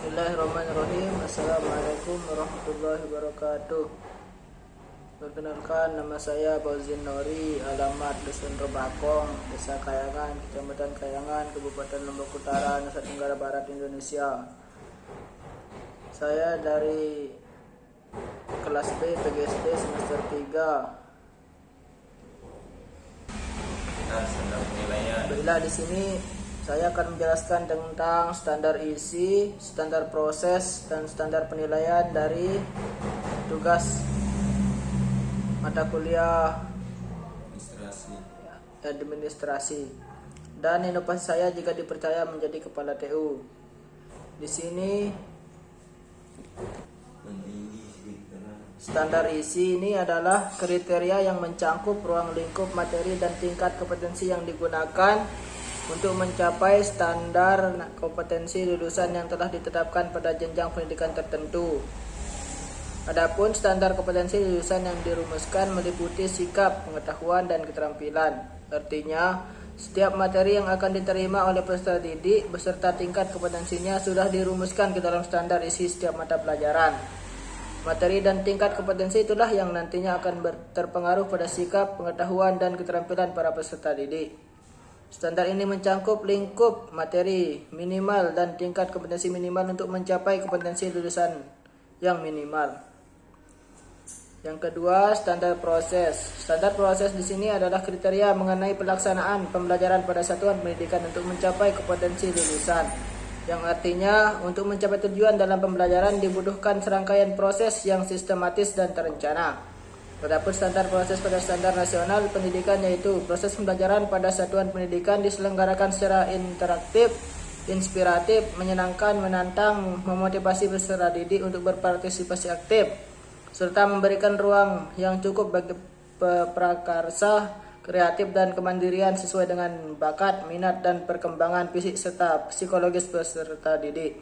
Bismillahirrahmanirrahim. Assalamualaikum warahmatullahi wabarakatuh. Perkenalkan, nama saya Fauzin Nori, alamat Dusun Rebakong, Desa Kayangan, Kecamatan Kayangan, Kabupaten Lombok Utara, Nusa Tenggara Barat, Indonesia. Saya dari kelas B PGSD semester 3. Bila di sini saya akan menjelaskan tentang standar isi, standar proses, dan standar penilaian dari tugas mata kuliah administrasi. Dan inovasi saya jika dipercaya menjadi kepala TU. Di sini standar isi ini adalah kriteria yang mencakup ruang lingkup materi dan tingkat kompetensi yang digunakan untuk mencapai standar kompetensi lulusan yang telah ditetapkan pada jenjang pendidikan tertentu. Adapun standar kompetensi lulusan yang dirumuskan meliputi sikap, pengetahuan, dan keterampilan. Artinya, setiap materi yang akan diterima oleh peserta didik beserta tingkat kompetensinya sudah dirumuskan ke dalam standar isi setiap mata pelajaran. Materi dan tingkat kompetensi itulah yang nantinya akan terpengaruh pada sikap, pengetahuan, dan keterampilan para peserta didik. Standar ini mencakup lingkup materi minimal dan tingkat kompetensi minimal untuk mencapai kompetensi lulusan yang minimal. Yang kedua, standar proses. Standar proses di sini adalah kriteria mengenai pelaksanaan pembelajaran pada satuan pendidikan untuk mencapai kompetensi lulusan. Yang artinya, untuk mencapai tujuan dalam pembelajaran dibutuhkan serangkaian proses yang sistematis dan terencana. Adapun standar proses pada standar nasional pendidikan yaitu proses pembelajaran pada satuan pendidikan diselenggarakan secara interaktif, inspiratif, menyenangkan, menantang, memotivasi peserta didik untuk berpartisipasi aktif, serta memberikan ruang yang cukup bagi prakarsa, kreatif, dan kemandirian sesuai dengan bakat, minat, dan perkembangan fisik serta psikologis peserta didik.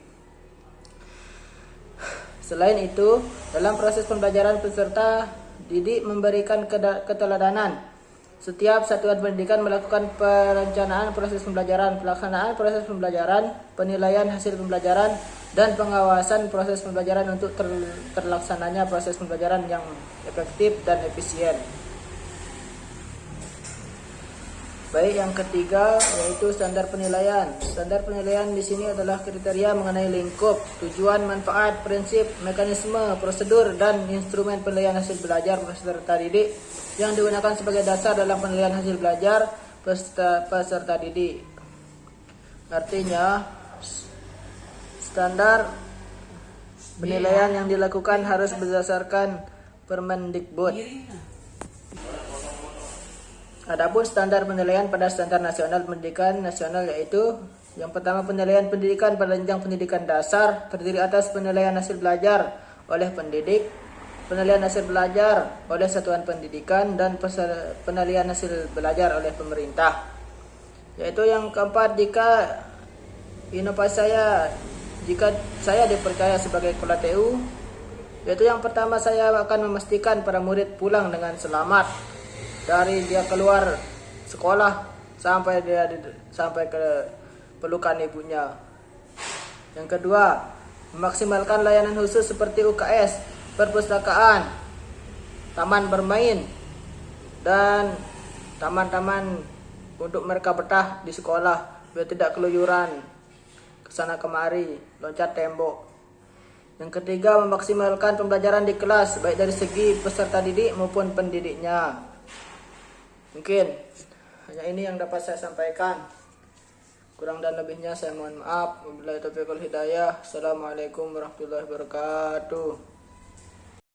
Selain itu, dalam proses pembelajaran peserta didik memberikan keteladanan. Setiap satuan pendidikan melakukan perencanaan proses pembelajaran, pelaksanaan proses pembelajaran, penilaian hasil pembelajaran, dan pengawasan proses pembelajaran untuk terlaksananya proses pembelajaran yang efektif dan efisien. Baik, yang ketiga yaitu standar penilaian. Standar penilaian di sini adalah kriteria mengenai lingkup, tujuan, manfaat, prinsip, mekanisme, prosedur, dan instrumen penilaian hasil belajar peserta didik yang digunakan sebagai dasar dalam penilaian hasil belajar peserta didik. Artinya, standar penilaian yang dilakukan harus berdasarkan Permendikbud. Adapun standar penilaian pada standar nasional pendidikan nasional yaitu yang pertama, penilaian pendidikan pada jenjang pendidikan dasar terdiri atas penilaian hasil belajar oleh pendidik, penilaian hasil belajar oleh satuan pendidikan, dan penilaian hasil belajar oleh pemerintah. Yaitu yang keempat, jika saya dipercaya sebagai kepala TU, yaitu yang pertama saya akan memastikan para murid pulang dengan selamat dari dia keluar sekolah sampai ke pelukan ibunya. Yang kedua, memaksimalkan layanan khusus seperti UKS, perpustakaan, taman bermain, dan taman-taman untuk mereka betah di sekolah biar tidak keluyuran kesana kemari, loncat tembok. Yang ketiga, memaksimalkan pembelajaran di kelas baik dari segi peserta didik maupun pendidiknya. Mungkin hanya ini yang dapat saya sampaikan. Kurang dan lebihnya saya mohon maaf. Wabillahi taufiq wal hidayah. Assalamualaikum warahmatullahi wabarakatuh.